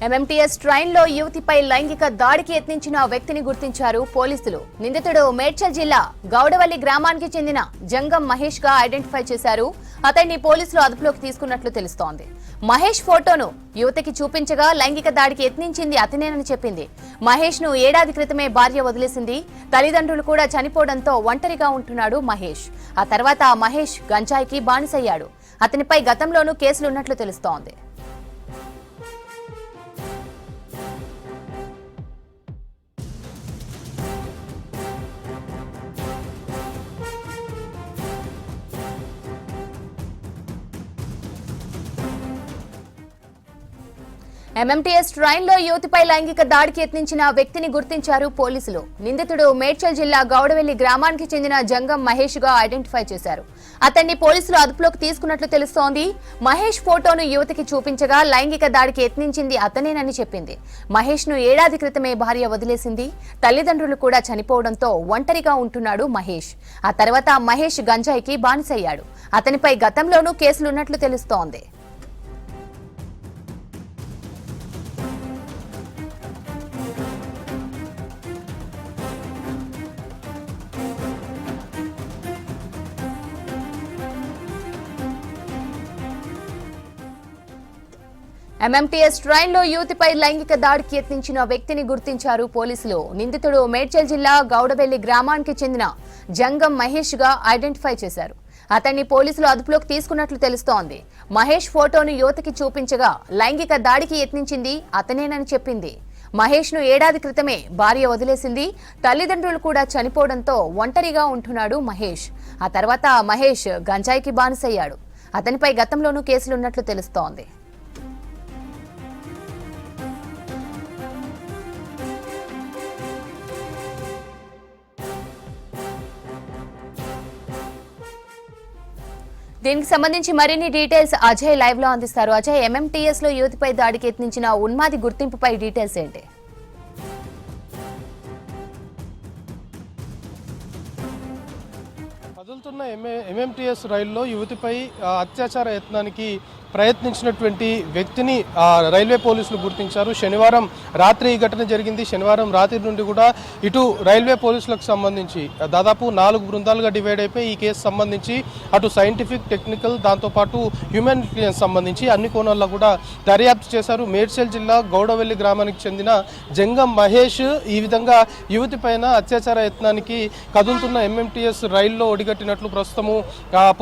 MMTS ట్రైన్లో యువతిపై లైంగిక దాడికి యత్నించిన వ్యక్తిని గుర్తించారు పోలీసులు. నిందితుడు మేడ్చల్ జిల్లా గౌడవల్లి గ్రామానికి చెందిన జంగం మహేష్ గా ఐడెంటిఫై చేశారు. అతన్ని పోలీసులు అదుపులోకి తీసుకున్నట్లు తెలుస్తోంది. మహేష్ ఫోటోను యువతికి చూపించగా లైంగిక దాడికి యత్నించింది అతనేనని చెప్పింది. మహేష్ ను ఏడాది క్రితమే భార్య వదిలేసింది. తల్లిదండ్రులు కూడా చనిపోవడంతో ఒంటరిగా ఉంటున్నాడు మహేష్. ఆ తర్వాత మహేష్ గంజాయికి బానిసయ్యాడు. అతనిపై గతంలోనూ కేసులున్నట్లు తెలుస్తోంది. ఎంఎంటీఎస్ ట్రైన్లో యువతిపై లైంగిక దాడికి యత్నించిన వ్యక్తిని గుర్తించారు పోలీసులు. నిందితుడు మేడ్చల్ జిల్లా గౌడవెల్లి గ్రామానికి చెందిన జంగం మహేష్ గా ఐడెంటిఫై చేశారు. అతన్ని పోలీసులు అదుపులోకి తీసుకున్నట్లు తెలుస్తోంది. మహేష్ ఫోటోను యువతికి చూపించగా లైంగిక దాడికి యత్నించింది అతనేనని చెప్పింది. మహేష్ ను ఏడాది క్రితమే భార్య వదిలేసింది. తల్లిదండ్రులు కూడా చనిపోవడంతో ఒంటరిగా ఉంటున్నాడు మహేష్. ఆ తర్వాత మహేష్ గంజాయికి బానిసయ్యాడు. అతనిపై గతంలోనూ కేసులున్నట్లు తెలుస్తోంది. ఎంఎంటీఎస్ ట్రైన్లో యువతిపై లైంగిక దాడికి యత్నించిన వ్యక్తిని గుర్తించారు పోలీసులు. నిందితుడు మేడ్చల్ జిల్లా గౌడవెల్లి గ్రామానికి చెందిన జంగం మహేష్ గా ఐడెంటిఫై చేశారు. అతన్ని పోలీసులు అదుపులోకి తీసుకున్నట్లు తెలుస్తోంది. మహేష్ ఫోటోను యువతికి చూపించగా లైంగిక దాడికి యత్నించింది అతనేనని చెప్పింది. మహేష్ ను ఏడాది క్రితమే భార్య వదిలేసింది. తల్లిదండ్రులు కూడా చనిపోవడంతో ఒంటరిగా ఉంటున్నాడు మహేష్. ఆ తర్వాత మహేష్ గంజాయికి బానిసయ్యాడు. అతనిపై గతంలోనూ కేసులున్నట్లు తెలుస్తోంది. దీనికి సంబంధించి మరిన్ని డీటెయిల్స్ అజయ్ లైవ్ లో అందిస్తారు. అజయ్, ఎంఎంటీఎస్ లో యువతిపై దాడికి యత్నించిన ఉన్మాది గుర్తింపుపై డీటెయిల్స్ ఏంటి? కదులుతున్న ఎంఎంటీఎస్ రైల్లో యువతిపై అత్యాచార యత్నానికి ప్రయత్నించినటువంటి వ్యక్తిని రైల్వే పోలీసులు గుర్తించారు. శనివారం రాత్రి ఈ ఘటన జరిగింది. శనివారం రాత్రి నుండి కూడా ఇటు రైల్వే పోలీసులకు సంబంధించి దాదాపు 4 బృందాలుగా డివైడ్ అయిపోయి ఈ కేసు సంబంధించి అటు సైంటిఫిక్, టెక్నికల్, దాంతోపాటు హ్యూమన్ సంబంధించి అన్ని కోణాల్లో కూడా దర్యాప్తు చేశారు. మేడ్చల్ జిల్లా గౌడవెల్లి గ్రామానికి చెందిన జంగం మహేష్ ఈ విధంగా యువతి పైన అత్యాచార యత్నానికి కదులుతున్న ఎంఎంటీఎస్ రైల్లో ఒడిగట్టినట్లు ప్రస్తుతము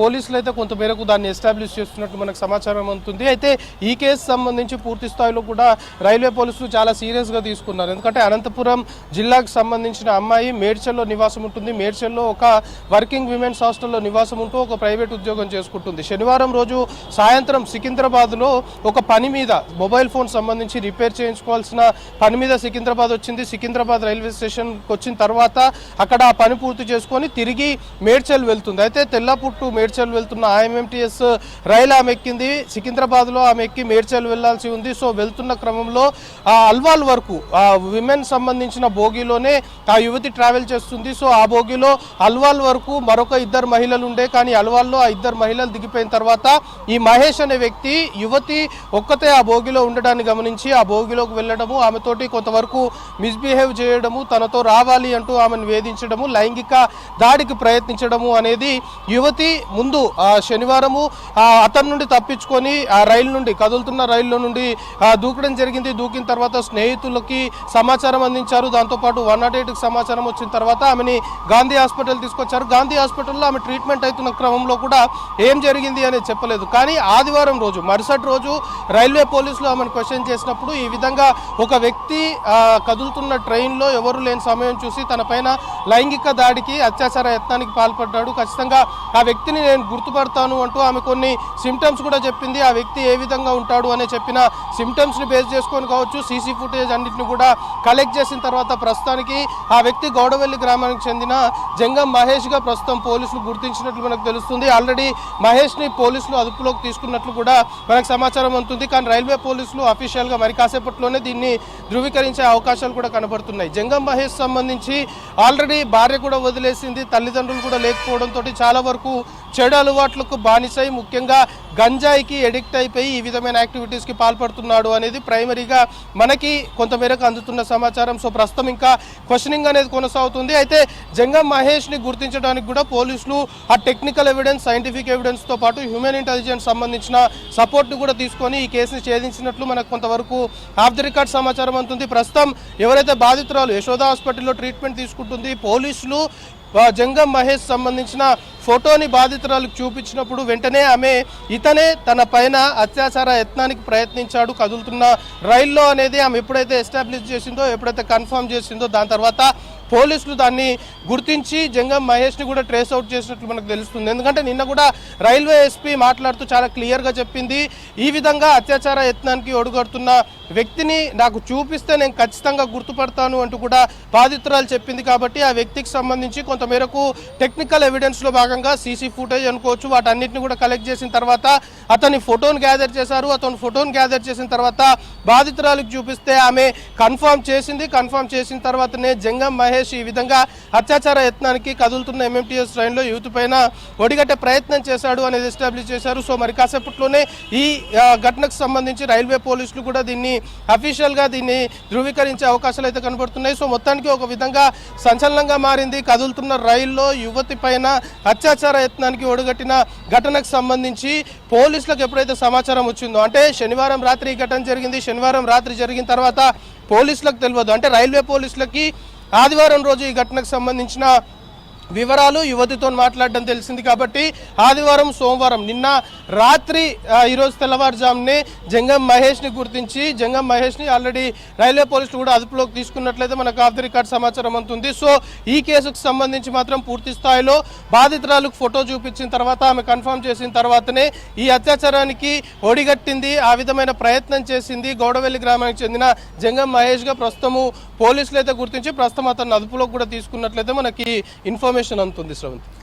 పోలీసులు అయితే కొంతమేరకు దాన్ని ఎస్టాబ్లిష్ చేస్తున్నట్లు మనకు సమాచారం అందుతుంది. అయితే ఈ కేసు సంబంధించి పూర్తి స్థాయిలో కూడా రైల్వే పోలీసులు చాలా సీరియస్గా తీసుకున్నారు. ఎందుకంటే అనంతపురం జిల్లాకు సంబంధించిన అమ్మాయి మేడ్చల్లో నివాసం ఉంటుంది. మేడ్చల్లో ఒక వర్కింగ్ విమెన్స్ హాస్టల్లో నివాసం ఉంటూ ఒక ప్రైవేట్ ఉద్యోగం చేసుకుంటుంది. శనివారం రోజు సాయంత్రం సికింద్రాబాద్లో ఒక పని మీద మొబైల్ ఫోన్ సంబంధించి రిపేర్ చేయించుకోవాల్సిన పని మీద సికింద్రాబాద్ వచ్చింది. సికింద్రాబాద్ రైల్వే స్టేషన్కి వచ్చిన తర్వాత అక్కడ ఆ పని పూర్తి చేసుకొని తిరిగి మేడ్చల్ వెళ్తుంది. అయితే తెల్లపుట్టు మేడ్చల్ వెళ్తున్న ఎంఎంటీఎస్ రైలు ఆమె ఎక్కింది. సికింద్రాబాద్లో ఆమె ఎక్కి మేడ్చల్ వెళ్లాల్సి ఉంది. సో వెళ్తున్న క్రమంలో అల్వాల్ వరకు విమెన్ సంబంధించిన బోగిలోనే ఆ యువతి ట్రావెల్ చేస్తుంది. సో ఆ బోగిలో అల్వాల్ వరకు మరొక 2 మహిళలు ఉండే, కానీ అల్వాల్లో ఆ 2 మహిళలు దిగిపోయిన తర్వాత ఈ మహేష్ అనే వ్యక్తి యువతి ఒక్కతే ఆ బోగిలో ఉండడాన్ని గమనించి ఆ బోగిలోకి వెళ్ళడము, ఆమెతోటి కొంతవరకు మిస్బిహేవ్ చేయడము, తనతో రావాలి అంటూ ఆమెను వేధించడము, లైంగిక దాడికి ప్రయత్నించడము అనేది యువతి ముందు శనివారము అతని నుండి తప్పించుకొని ఆ రైలు నుండి కదులుతున్న రైల్లో నుండి దూకడం జరిగింది. దూకిన తర్వాత స్నేహితులకి సమాచారం అందించారు. దాంతోపాటు 108కి సమాచారం వచ్చిన తర్వాత ఆమెని గాంధీ హాస్పిటల్ తీసుకొచ్చారు. గాంధీ హాస్పిటల్లో ఆమె ట్రీట్మెంట్ అవుతున్న క్రమంలో కూడా ఏం జరిగింది అనేది చెప్పలేదు. కానీ ఆదివారం రోజు మరుసటి రోజు రైల్వే పోలీసులు ఆమెను క్వశ్చన్ చేసినప్పుడు ఈ విధంగా ఒక వ్యక్తి కదులుతున్న ట్రైన్లో ఎవరు లేని సమయం చూసి తన పైన లైంగిక దాడికి, అత్యాచార యత్నానికి పాల్పడ్డాడు. ఖచ్చితంగా ఆ వ్యక్తిని నేను గుర్తుపడతాను అంటూ ఆమె కొన్ని సిమ్టమ్స్ కూడా చెప్పింది. ఆ వ్యక్తి ఏ విధంగా ఉంటాడు అనే చెప్పిన సిమ్టమ్స్ ని బేస్ చేసుకొని కావచ్చు, సీసీ ఫుటేజ్ అన్నింటిని కూడా కలెక్ట్ చేసిన తర్వాత ప్రస్తుతానికి ఆ వ్యక్తి గౌడవెల్లి గ్రామానికి చెందిన జంగం మహేష్ గా ప్రస్తుతం పోలీసులు గుర్తించినట్లు మనకు తెలుస్తుంది. ఆల్రెడీ మహేష్ ని పోలీసులు అదుపులోకి తీసుకున్నట్లు కూడా మనకు సమాచారం అందుతుంది. కానీ రైల్వే పోలీసులు అఫీషియల్ గా మరి కాసేపట్లోనే దీన్ని ధృవీకరించే అవకాశాలు కూడా కనబడుతున్నాయి. జంగం మహేష్ సంబంధించి ఆల్రెడీ భార్య కూడా వదిలేసింది, తల్లిదండ్రులు కూడా లేకపోవడంతో కావడంతో చాలా వరకు చెడు అలవాట్లకు బానిసై ముఖ్యంగా గంజాయికి ఎడిక్ట్ అయిపోయి ఈ విధమైన యాక్టివిటీస్కి పాల్పడుతున్నాడు అనేది ప్రైమరీగా మనకి కొంతమేరకు అందుతున్న సమాచారం. సో ప్రస్తుతం ఇంకా క్వశ్చనింగ్ అనేది కొనసాగుతుంది. అయితే జంగం మహేష్ని గుర్తించడానికి కూడా పోలీసులు ఆ టెక్నికల్ ఎవిడెన్స్, సైంటిఫిక్ ఎవిడెన్స్తో పాటు హ్యూమన్ ఇంటెలిజెన్స్ సంబంధించిన సపోర్ట్ని కూడా తీసుకొని ఈ కేసుని ఛేదించినట్లు మనకు కొంతవరకు ఆఫ్ ది రికార్డ్ సమాచారం అందుతుంది. ప్రస్తుతం ఎవరైతే బాధితురాలు యశోద హాస్పిటల్లో ట్రీట్మెంట్ తీసుకుంటుంది, పోలీసులు జంగం మహేష్ సంబంధించిన ఫోటోని బాధితురాలకు చూపించినప్పుడు వెంటనే ఆమె ఇతనే తన పైన అత్యాచార యత్నానికి ప్రయత్నించాడు కదులుతున్న రైల్లో అనేది ఆమె ఎప్పుడైతే ఎస్టాబ్లిష్ చేసిందో, ఎప్పుడైతే కన్ఫర్మ్ చేసిందో దాని తర్వాత పోలీసులు దాన్ని గుర్తించి జంగం మహేష్ని కూడా ట్రేస్ అవుట్ చేసినట్లు మనకు తెలుస్తుంది. ఎందుకంటే నిన్న కూడా రైల్వే ఎస్పీ మాట్లాడుతూ చాలా క్లియర్గా చెప్పింది, ఈ విధంగా అత్యాచార యత్నానికి ఒడుగడుతున్న వ్యక్తిని నాకు చూపిస్తే నేను ఖచ్చితంగా గుర్తుపడతాను అంటూ కూడా బాధితురాలు చెప్పింది. కాబట్టి ఆ వ్యక్తికి సంబంధించి కొంతమేరకు టెక్నికల్ ఎవిడెన్స్లో భాగంగా సీసీ ఫుటేజ్ అనుకోవచ్చు, వాటన్నిటిని కూడా కలెక్ట్ చేసిన తర్వాత అతని ఫోటోను గ్యాదర్ చేశారు. అతను ఫోటోను గ్యాదర్ చేసిన తర్వాత బాధితురాలకు చూపిస్తే ఆమె కన్ఫర్మ్ చేసిన తర్వాతనే జంగం మహేష్ ఈ విధంగా అత్యాచార యత్నానికి కదులుతున్న ఎంఎంటీఎస్ ట్రైన్లో యూత్ పైన ఒడిగట్టే ప్రయత్నం చేశాడు అనేది ఎస్టాబ్లిష్ చేశారు. సో మరి కాసేపట్లోనే ఈ ఘటనకు సంబంధించి రైల్వే పోలీసులు కూడా దీన్ని అఫీషియల్గా దీన్ని ధృవీకరించే అవకాశాలు అయితే కనబడుతున్నాయి. సో మొత్తానికి ఒక విధంగా సంచలనంగా మారింది. కదులుతున్న రైల్లో యువతి పైన అత్యాచార యత్నానికి ఒడిగట్టిన ఘటనకు సంబంధించి పోలీసులకు ఎప్పుడైతే సమాచారం వచ్చిందో, అంటే శనివారం రాత్రి ఈ ఘటన జరిగింది. శనివారం రాత్రి జరిగిన తర్వాత పోలీసులకు తెలియదు, అంటే రైల్వే పోలీసులకి ఆదివారం రోజు ఈ ఘటనకు సంబంధించిన వివరాలు యువతితో మాట్లాడడం తెలిసింది. కాబట్టి ఆదివారం, సోమవారం, నిన్న రాత్రి, ఈరోజు తెల్లవారుజామునే జంగం మహేష్ని గుర్తించి జంగం మహేష్ని ఆల్రెడీ రైల్వే పోలీసులు కూడా అదుపులోకి తీసుకున్నట్లయితే మనకు ఆఫ్ ది రికార్డ్ సమాచారం అందుతుంది. సో ఈ కేసుకు సంబంధించి మాత్రం పూర్తి స్థాయిలో బాధితురాలకు ఫోటో చూపించిన తర్వాత ఆమె కన్ఫర్మ్ చేసిన తర్వాతనే ఈ అత్యాచారానికి ఒడిగట్టింది, ఆ విధమైన ప్రయత్నం చేసింది గౌడవెల్లి గ్రామానికి చెందిన జంగం మహేష్గా ప్రస్తుతము పోలీసులు అయితే గుర్తించి ప్రస్తుతం అతను అదుపులోకి కూడా తీసుకున్నట్లయితే మనకి ఇన్ఫర్మేషన్ అందుతుంది. శ్రవంతి.